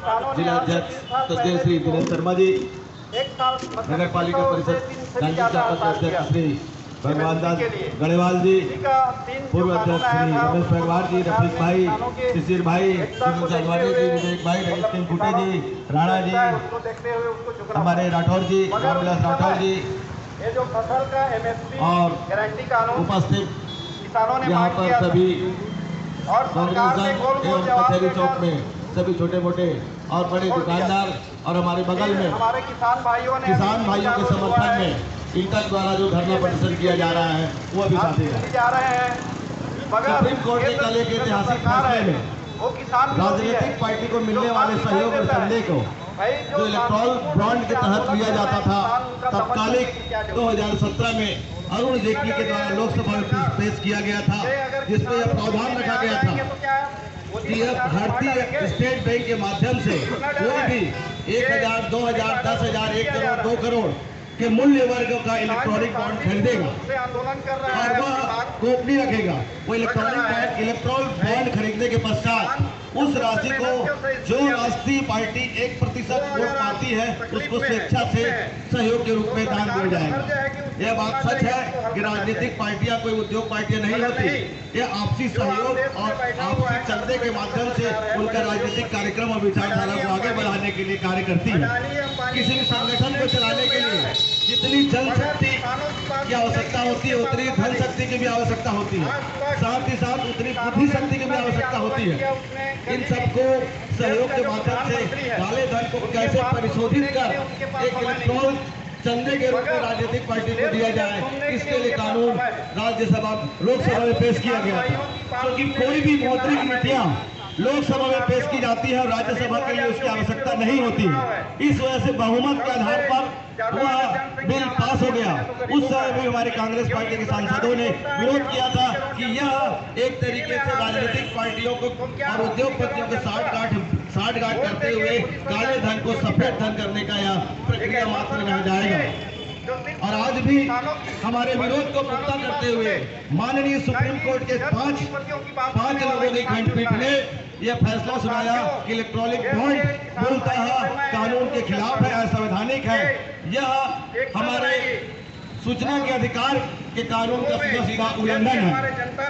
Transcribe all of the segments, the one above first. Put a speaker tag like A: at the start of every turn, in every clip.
A: जिला अध्यक्ष तस्वीर श्री दिनेश शर्मा जी, नगर पालिका परिषद अध्यक्ष श्री भगवान दास गणेवाल जी, पूर्व अध्यक्ष श्री रमेश पहलवान जी, रफीक भाई, शिशिर भाई, सुनील चंदवानी जी, विवेक भाई, रमेश सिंह फुटे जी, राणा जी, हमारे राठौर जी, रामविलास राठौर जी,
B: जो फसल का MSP
A: और
B: गारंटी कानून
A: उपस्थित
B: किसानों ने
A: यहाँ
B: मांग किया
A: पर सभी
B: और सरकार ने
A: एवं कचहरी चौक में सभी छोटे मोटे और बड़े दुकानदार और हमारे बगल में
B: हमारे किसान भाइयों
A: के समर्थन में इंटक द्वारा जो धरना प्रदर्शन किया जा रहा है वो अभी साथी
B: जा रहे हैं।
A: सुप्रीम कोर्ट के कल के ऐतिहासिक फैसले में
B: वो किसान
A: राजनीतिक पार्टी को मिलने वाले सहयोग और संदेह को जो इलेक्ट्रॉल बॉन्ड के तहत लिया जाता था, तत्कालिक 2017 में अरुण जेटली के द्वारा लोकसभा में पेश किया गया था, जिसमें यह प्रावधान रखा गया था कि यह भारतीय स्टेट बैंक के माध्यम से कोई भी 1000, 2000, 10,000, 1 करोड़, 2 करोड़ के मूल्य वर्ग का इलेक्ट्रॉनिक बॉन्ड खरीदेगा और वह गोपनीय रखेगा। वो इलेक्ट्रॉनिक बॉन्ड खरीदने के पश्चात उस राशि को जो राष्ट्रीय पार्टी 1% वोट पाती है उसको स्वेच्छा से सहयोग के रूप में दान दिया जाएगा। यह बात सच है कि राजनीतिक पार्टियां कोई उद्योग पार्टियां नहीं होती, यह आपसी सहयोग और आपसी चंदे के माध्यम से उनका राजनीतिक कार्यक्रम और विचारधारा को आगे बढ़ाने के लिए कार्य करती है। किसी भी संगठन को चलाने के लिए जितनी जनशक्ति की आवश्यकता होती है उतनी धन शक्ति की भी आवश्यकता होती है, साथ ही साथ उतनी बुद्धि शक्ति की भी आवश्यकता होती है। इन सबको सहयोग के माध्यम से काले धन को कैसे परिशोधित कर एक इलेक्ट्रॉन चंदे के रूप में राजनीतिक पार्टी को दिया जाए, इसके लिए कानून राज्यसभा लोकसभा में पेश किया गया था। क्योंकि कोई भी मौद्रिक नीतियां लोकसभा में पेश की जाती है और राज्यसभा के लिए उसकी आवश्यकता नहीं होती है। इस वजह से बहुमत के आधार पर वह बिल पास हो गया। उस समय भी हमारे कांग्रेस पार्टी के सांसदों ने विरोध किया था कि यह एक तरीके से राजनीतिक पार्टियों को और उद्योगपतियों को साठगांठ करते हुए काले धन को सफेद धन करने का यह प्रक्रिया मात्र रह जाएगा। और आज भी हमारे विरोध को पुख्ता करते हुए माननीय सुप्रीम कोर्ट के पांच लोगों की खंडपीठ ने यह फैसला सुनाया कि इलेक्ट्रॉनिक बॉन्ड मूलतः कानून के खिलाफ है, असंवैधानिक है। यह हमारे सूचना के अधिकार के कानून का सीधा उल्लंघन है,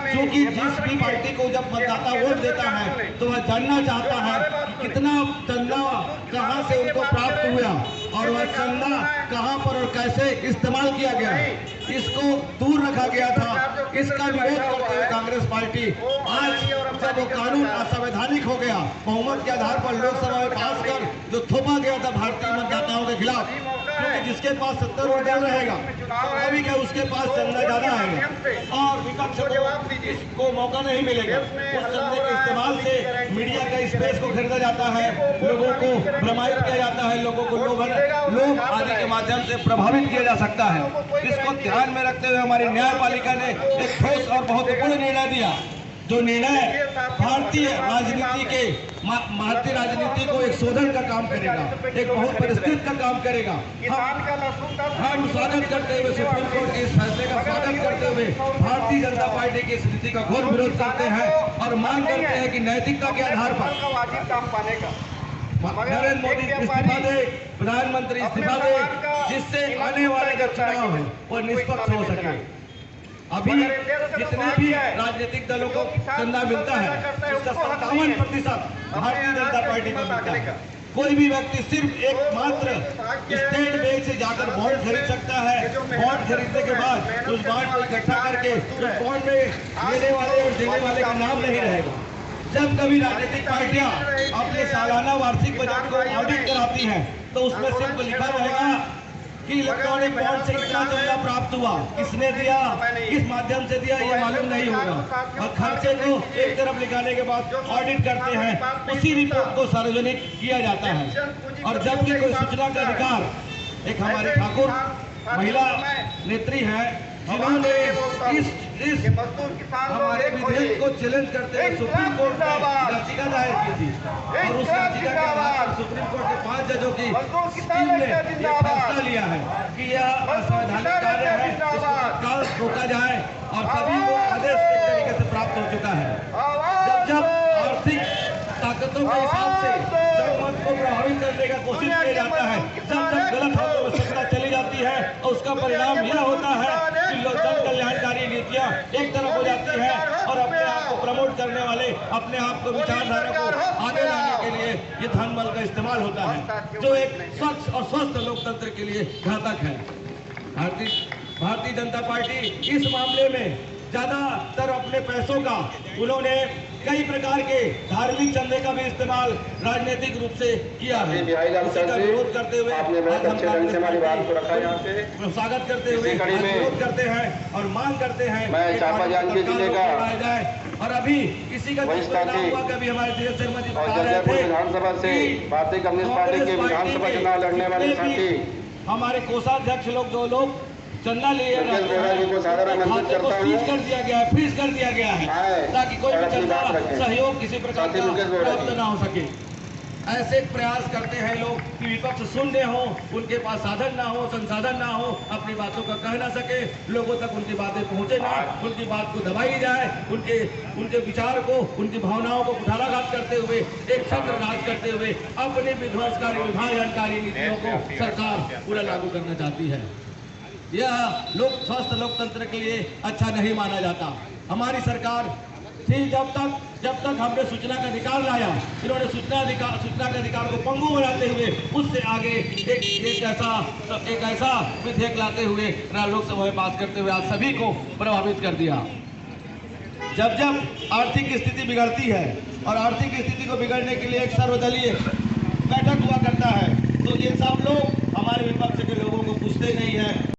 A: क्योंकि जिस भी पार्टी को जब मतदाता वोट देता है तो वह जानना चाहता है कि कितना चंदा कहां से उनको प्राप्त हुआ और वह चंदा कहां पर और कैसे इस्तेमाल किया गया। इसको दूर रखा गया था। इसका विरोध करते हुए कांग्रेस पार्टी आज जब वो कानून असंवैधानिक हो गया, बहुमत के आधार पर लोकसभा में पास कर जो थोपा गया था भारतीय मतदाताओं के खिलाफ, क्योंकि जिसके पास 70 वोट रहेगा अभी क्या उसके पास चंदा ज्यादा आएगा और विपक्ष को मौका नहीं मिलेगा। उस चंदे के इस्तेमाल से मीडिया का स्पेस को खरीदा जाता है, लोगों को भ्रमित किया जाता है, लोगों को लोभ आदि के माध्यम से प्रभावित किया जा सकता है। इसको ध्यान में रखते हुए हमारी न्यायपालिका ने एक ठोस और महत्वपूर्ण निर्णय दिया, जो निर्णय भारतीय राजनीति को एक शोधन का काम करेगा, एक बहुत परिष्कृत का काम करेगा। हम स्वागत करते हुए सुप्रीम कोर्ट के इस फैसले का स्वागत करते हुए भारतीय जनता पार्टी की इस नीति का घोर विरोध करते हैं और मांग करते हैं कि नैतिकता के आधार पर नरेंद्र मोदी इस्तीफा दे, प्रधानमंत्री इस्तीफा दे, जिससे आने वाले जो चुनाव है वो निष्पक्ष हो सके। अभी जितने भी राजनीतिक दलों को चंदा मिलता है उसका 57% भारतीय जनता पार्टी को मिलता है। कोई भी व्यक्ति सिर्फ एकमात्र स्टेट बैंक से जाकर बॉन्ड खरीद सकता है। बॉन्ड खरीदने के बाद उस बॉन्ड को इकट्ठा करके उस बॉन्ड में लेने वाले और देने वाले का नाम नहीं रहेगा। जब कभी राजनीतिक पार्टियां अपने सालाना वार्षिक बजट को ऑडिट कराती हैं तो उसमें सिर्फ लिखा रहेगा कि इलेक्ट्रॉनिक बॉन्ड से कितना चंदा प्राप्त हुआ, किसने दिया, किस माध्यम से दिया, ये मालूम नहीं होगा। और खर्चे को एक तरफ लिखाने के बाद ऑडिट करते हैं, उसी रिपोर्ट को सार्वजनिक किया जाता है। और जबकि कोई सूचना का अधिकार, एक हमारी ठाकुर महिला नेत्री है जिन्होंने इस हमारे विधेयक को चैलेंज करते हुए सुप्रीम कोर्ट में याचिका दायर की थी और उस याचिका के आधार पर सुप्रीम कोर्ट के 5 जजों की टीम ने यह फैसला लिया है कि यह असंवैधानिक कार्य है, इसको तत्काल रोका जाए और सभी को आदेश एक तरीके से प्राप्त हो चुका है। जब आर्थिक ताकतों के हिसाब से जनमत को करने का कोशिश किया जाता है। जब तक गलत हाथों में सत्ता चली जाती है और उसका परिणाम यह होता है कि लोग जन कल्याणकारी नीतियां एक तरफ हो जाती है और अपने आप को प्रमोट करने वाले, अपने आप को विचारधारा को आगे लाने के लिए ये धन बल का इस्तेमाल होता है, जो एक स्वच्छ और स्वस्थ लोकतंत्र के लिए घातक है। भारतीय जनता पार्टी इस मामले में ज्यादातर अपने पैसों का उन्होंने कई प्रकार के धार्मिक चंदे का भी इस्तेमाल राजनीतिक रूप से किया है। उसी का विरोध करते हुए
C: आपने बहुत अच्छे ढंग से हमारी बात को रखा यहाँ पे।
A: स्वागत करते हुए विरोध करते हैं और मांग करते हैं
C: मैं चापा जानकी जिले का
A: और अभी इसी का हुआ कभी हमारे धीरज शर्मा जी बता रहे थे
C: विधानसभा से भारतीय कम्युनिस्ट पार्टी के विधानसभा चुनाव लड़ने वाले साथी
A: हमारे कोषाध्यक्ष लोग, जो लोग चंदा लिए
C: खाते को
A: फ्रीज कर दिया गया है, फ्रीज कर दिया गया है ताकि कोई भी चंदा सहयोग किसी प्रकार का प्राप्त ना हो सके। ऐसे प्रयास करते हैं लोग कि विपक्ष शून्य हो, उनके पास साधन ना हो, संसाधन ना हो, अपनी बातों का कह ना सके, लोगों तक उनकी बातें पहुंचे ना, उनकी बात को दबाई जाए, उनके विचार को, उनकी भावनाओं को कुठाराघात करते हुए, एक छत्र राज करते हुए अपनी विध्वंसकारी विभाजनकारी नीतियों को सरकार पूरा लागू करना चाहती है। यह स्वस्थ लोकतंत्र के लिए अच्छा नहीं माना जाता। हमारी सरकार थी जब तक हमने सूचना का अधिकार लाया, इन्होंने सूचना के अधिकार को पंगु बनाते हुए उससे आगे एक ऐसा विधेयक लाते हुए लोकसभा में पास करते हुए आज सभी को प्रभावित कर दिया। जब आर्थिक स्थिति बिगड़ती है और आर्थिक स्थिति को बिगड़ने के लिए एक सर्वदलीय बैठक हुआ करता है, तो ये सब लोग हमारे विपक्ष के लोगों को पूछते नहीं है।